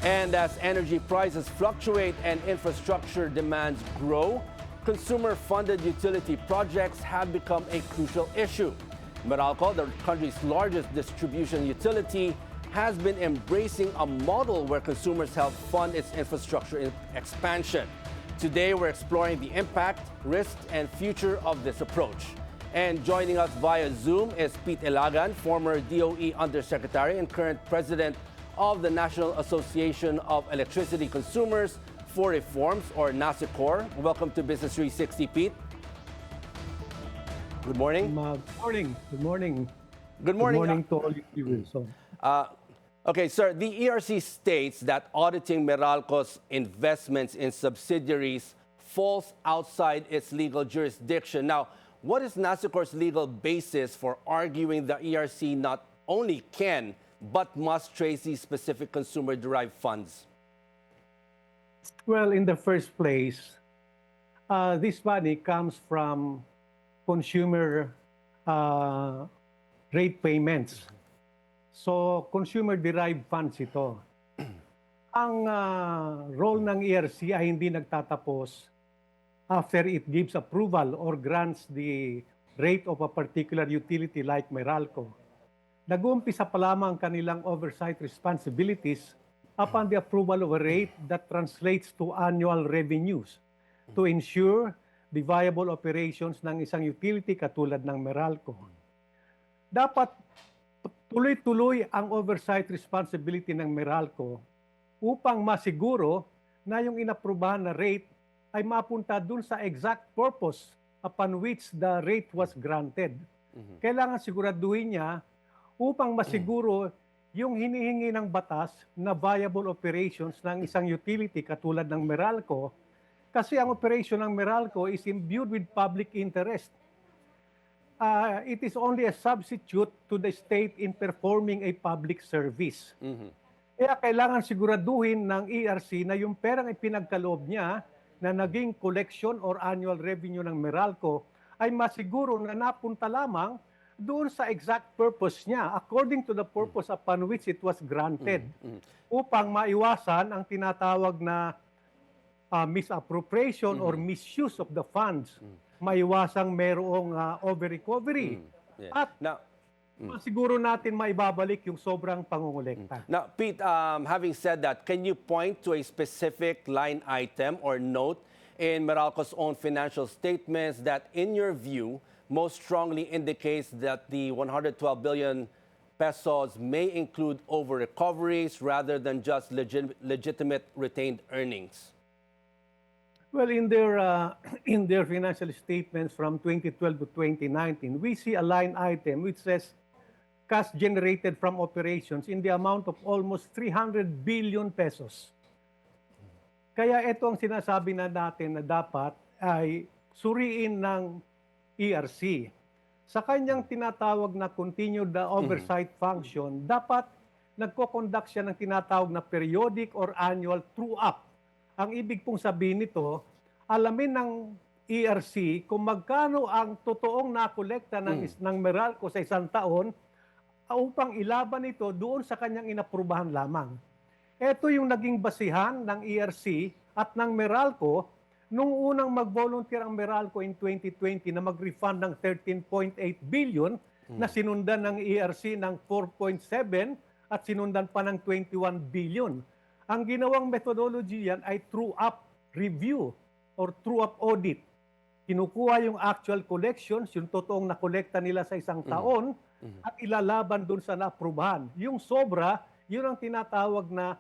And as energy prices fluctuate and infrastructure demands grow, consumer-funded utility projects have become a crucial issue. Meralco, the country's largest distribution utility, has been embracing a model where consumers help fund its infrastructure expansion. Today, we're exploring the impact, risks, and future of this approach. And joining us via Zoom is Pete Ilagan, former DOE Undersecretary and current president of the National Association of Electricity Consumers for Reforms, or NASECOR. Welcome to Business 360, Pete. Good morning. Good morning. Good morning. Good morning. Good morning to all you viewers. Okay, sir, the ERC states that auditing Meralco's investments in subsidiaries falls outside its legal jurisdiction. Now, what is NASECOR's legal basis for arguing the ERC not only can, but must trace these specific consumer-derived funds? Well, in the first place, this money comes from consumer rate payments. So, consumer-derived funds ito. Ang role ng ERC ay hindi nagtatapos after it gives approval or grants the rate of a particular utility like Meralco. Nag-uumpisa pa lamang kanilang oversight responsibilities upon the approval of a rate that translates to annual revenues to ensure the viable operations ng isang utility katulad ng Meralco. Dapat tuloy-tuloy ang oversight responsibility ng Meralco upang masiguro na yung inaprubahan na rate ay mapunta dun sa exact purpose upon which the rate was granted. Kailangan siguraduhin niya upang masiguro yung hinihingi ng batas na viable operations ng isang utility katulad ng Meralco, kasi ang operation ng Meralco is imbued with public interest. It is only a substitute to the state in performing a public service. Kaya kailangan siguraduhin ng ERC na yung perang ipinagkaloob niya na naging collection or annual revenue ng Meralco ay masiguro na napunta lamang doon sa exact purpose niya, according to the purpose upon which it was granted, upang maiwasan ang tinatawag na misappropriation or misuse of the funds, maiwasang merong over-recovery, at siguro natin maibabalik yung sobrang pangungulekta. Now, Pete, having said that, can you point to a specific line item or note in Meralco's own financial statements that, in your view, most strongly indicates that the 112 billion pesos may include over-recoveries rather than just legitimate retained earnings? Well, in their financial statements from 2012 to 2019, we see a line item which says cash generated from operations in the amount of almost 300 billion pesos. Kaya ito ang sinasabi na natin na dapat ay suriin ng ERC. Sa kanyang tinatawag na continued oversight function, dapat nagko-conduct siya ng tinatawag na periodic or annual true-up. Ang ibig pong sabihin nito, alamin ng ERC kung magkano ang totoong nakolekta ng Meralco sa isang taon upang ilaban ito doon sa kanyang inaprubahan lamang. Ito yung naging basihan ng ERC at ng Meralco nung unang mag-volunteer ang Meralco in 2020 na mag-refund ng 13.8 billion na sinundan ng ERC ng 4.7 at sinundan pa ng 21 billion. Ang ginawang methodology yan ay true-up review or true-up audit. Kinukuha yung actual collections, yung totoong nakolekta nila sa isang taon, at ilalaban dun sa naaprubahan. Yung sobra, yun ang tinatawag na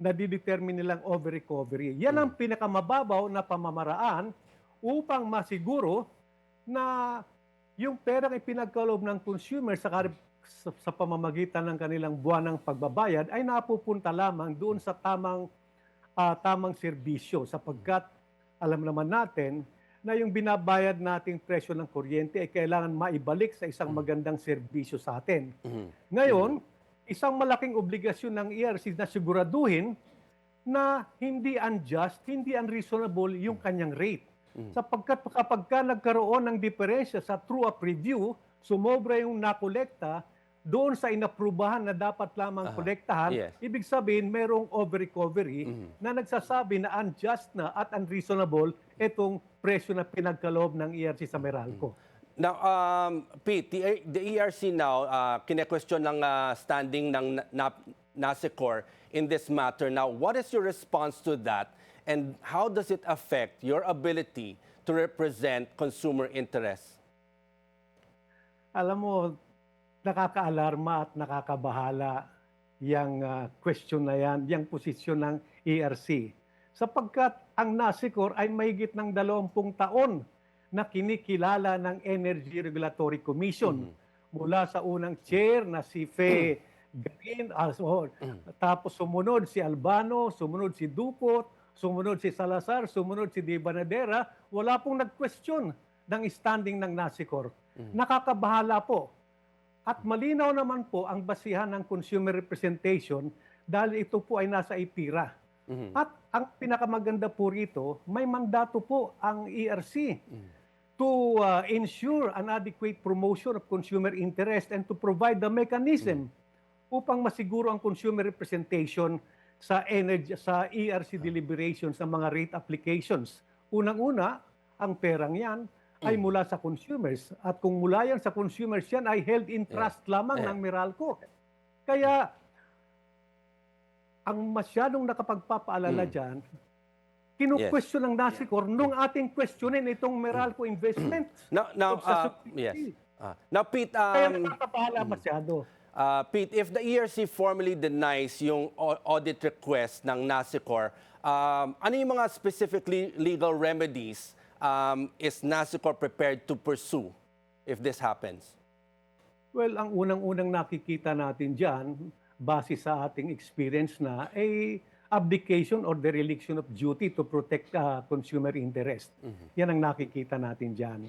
nadidetermine nilang over-recovery. Yan ang pinakamababaw na pamamaraan upang masiguro na yung perang ipinagkaloob ng consumer sa pamamagitan ng kanilang buwanang pagbabayad ay napupunta lamang doon sa tamang serbisyo, sapagkat alam naman natin na yung binabayad nating presyo ng kuryente ay kailangan maibalik sa isang magandang serbisyo sa atin. Ngayon, isang malaking obligasyon ng ERC na siguraduhin na hindi unjust, hindi unreasonable yung kanyang rate. Sapagkat kapag nagkaroon ng diferensya sa true-up review, sumobra yung nakolekta doon sa inaprubahan na dapat lamang kolektahan, Yes. ibig sabihin merong over-recovery na nagsasabi na unjust na at unreasonable itong presyo na pinagkaloob ng ERC sa Meralco. Now, Pete, the ERC now, kine-question ng standing ng NASECOR in this matter. Now, what is your response to that, and how does it affect your ability to represent consumer interests? Alam mo, nakakaalarma at nakakabahala yung question na yan, yung posisyon ng ERC. Sapagkat ang NASECOR ay mahigit ng 20 taon na kinikilala ng Energy Regulatory Commission. Mula sa unang chair na si Fe Garin, tapos sumunod si Albano, sumunod si Ducot, sumunod si Salazar, sumunod si Di Banadera, wala pong nag-question ng standing ng NASECOR. Nakakabahala po. At malinaw naman po ang basihan ng consumer representation dahil ito po ay nasa IPIRA. At ang pinakamaganda po rito, may mandato po ang ERC to ensure an adequate promotion of consumer interest and to provide the mechanism upang masiguro ang consumer representation sa ERC deliberations sa mga rate applications. Unang-una, ang perang yan ay mula sa consumers. At kung mula yan sa consumers yan, ay held in trust lamang ng Meralco. Kaya, ang masyadong nakapagpapaalala dyan, kinu-question ng NASECOR nung ating questionin itong Meralco investment. Now, yes. Now, Pete, Kaya nakakabahala masyado. Pete, if the ERC formally denies yung audit request ng NASECOR, ano yung mga specific legal remedies is NASECOR prepared to pursue if this happens? Well, ang unang-unang nakikita natin dyan, base sa ating experience na, ay abdication or dereliction of duty to protect consumer interest. Yan ang nakikita natin dyan.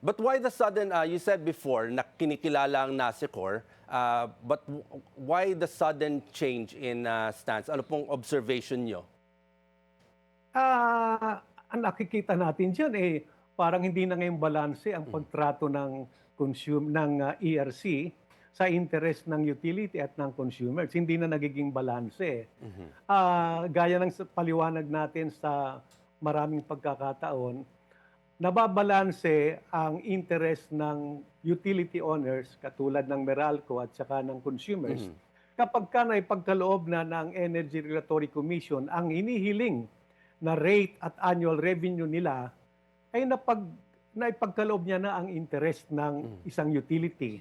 But why the sudden, you said before, na kinikilala ang NASECOR, but why the sudden change in stance? Ano pong observation nyo? Ang nakikita natin dyan, parang hindi na ngayong balanse ang pagtrato ng ERC sa interest ng utility at ng consumers. Hindi na nagiging balanse. Gaya ng paliwanag natin sa maraming pagkakataon, nababalanse ang interest ng utility owners katulad ng Meralco at saka ng consumers kapag ka na ipagkaloob na ng Energy Regulatory Commission ang inihiling na rate at annual revenue nila ay naipagkaloob niya na ang interest ng isang utility.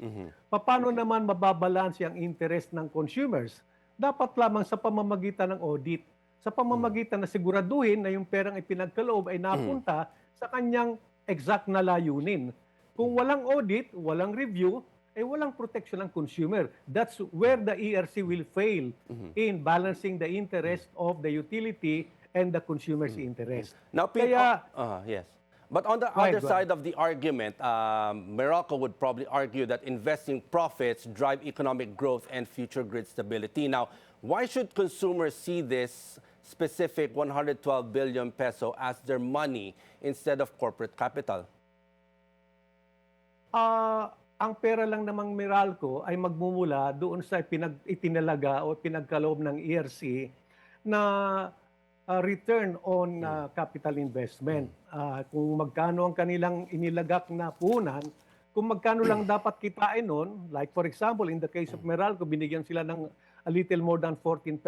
Paano naman mababalanse ang interest ng consumers? Dapat lamang sa pamamagitan ng audit, sa pamamagitan na siguraduhin na yung perang ipinagkaloob ay napunta sa kanyang exact na layunin. Kung walang audit, walang review, ay walang protection ng consumer. That's where the ERC will fail in balancing the interest of the utility and the consumer's interest. Now, Pete, Kaya, yes. But on the other side of the argument, Meralco would probably argue that investing profits drive economic growth and future grid stability. Now, why should consumers see this specific 112 billion peso as their money instead of corporate capital? Ang pera lang namang Meralco ay magmumula doon sa itinalaga o pinagkaloob ng ERC na return on capital investment. Kung magkano ang kanilang inilagak na puhunan, kung magkano lang dapat kitain nun, like for example, in the case of Meralco, binigyan sila ng a little more than 14%.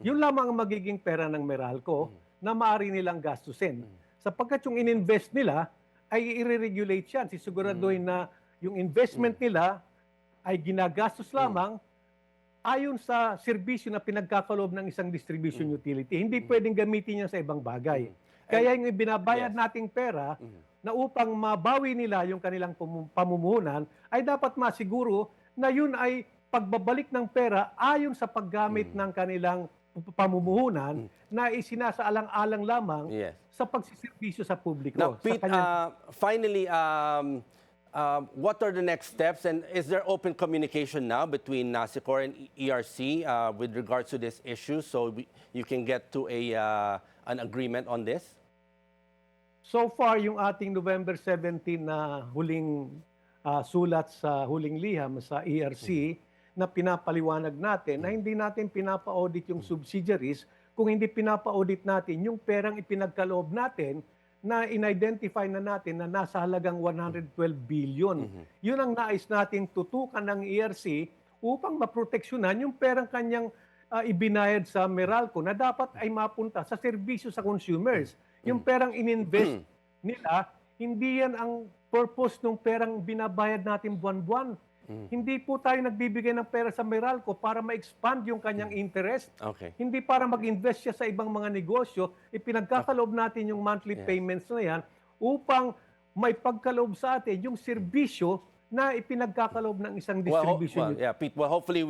Yun lamang ang magiging pera ng Meralco na maaari nilang gastusin. Sapagkat yung ininvest nila ay i-regulate yan. Sisiguraduhin na yung investment nila ay ginagastos lamang ayon sa serbisyo na pinagkakaloob ng isang distribution utility. Hindi pwedeng gamitin yan sa ibang bagay. Kaya yung binabayad nating pera na upang mabawi nila yung kanilang pamumuhunan ay dapat masiguro na yun ay pagbabalik ng pera ayon sa paggamit ng kanilang pamumuhunan na isinasaalang-alang lamang sa pagsiservisyo sa publiko. Now, Pete, finally, what are the next steps, and is there open communication now between NASECOR and ERC with regards to this issue so you can get to an agreement on this? So far, yung ating November 17 na huling sulat sa huling liham sa ERC na pinapaliwanag natin na hindi natin pinapa-audit yung subsidiaries kung hindi pinapa-audit natin yung perang ipinagkaloob natin na in-identify na natin na nasa halagang 112 billion. Yun ang nais nating tutukan ng ERC upang maproteksyonan yung perang kanyang ibinayad sa Meralco na dapat ay mapunta sa serbisyo sa consumers. Yung perang ininvest nila, hindi yan ang purpose ng perang binabayad natin buwan-buwan. Hindi po tayo nagbibigay ng pera sa Meralco para ma-expand yung kanyang interest. Okay. Hindi para mag-invest siya sa ibang mga negosyo. Ipinagkakaloob natin yung monthly payments na yan upang may pagkaloob sa atin yung serbisyo na ipinagkakaloob ng isang distribution. Yeah, Pete. Well, hopefully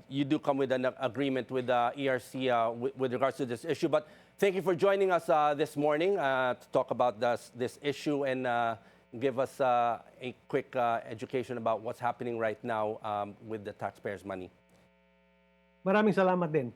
you do come with an agreement with the ERC with regards to this issue. But thank you for joining us this morning to talk about this issue and give us a quick education about what's happening right now with the taxpayers' money. Maraming salamat din.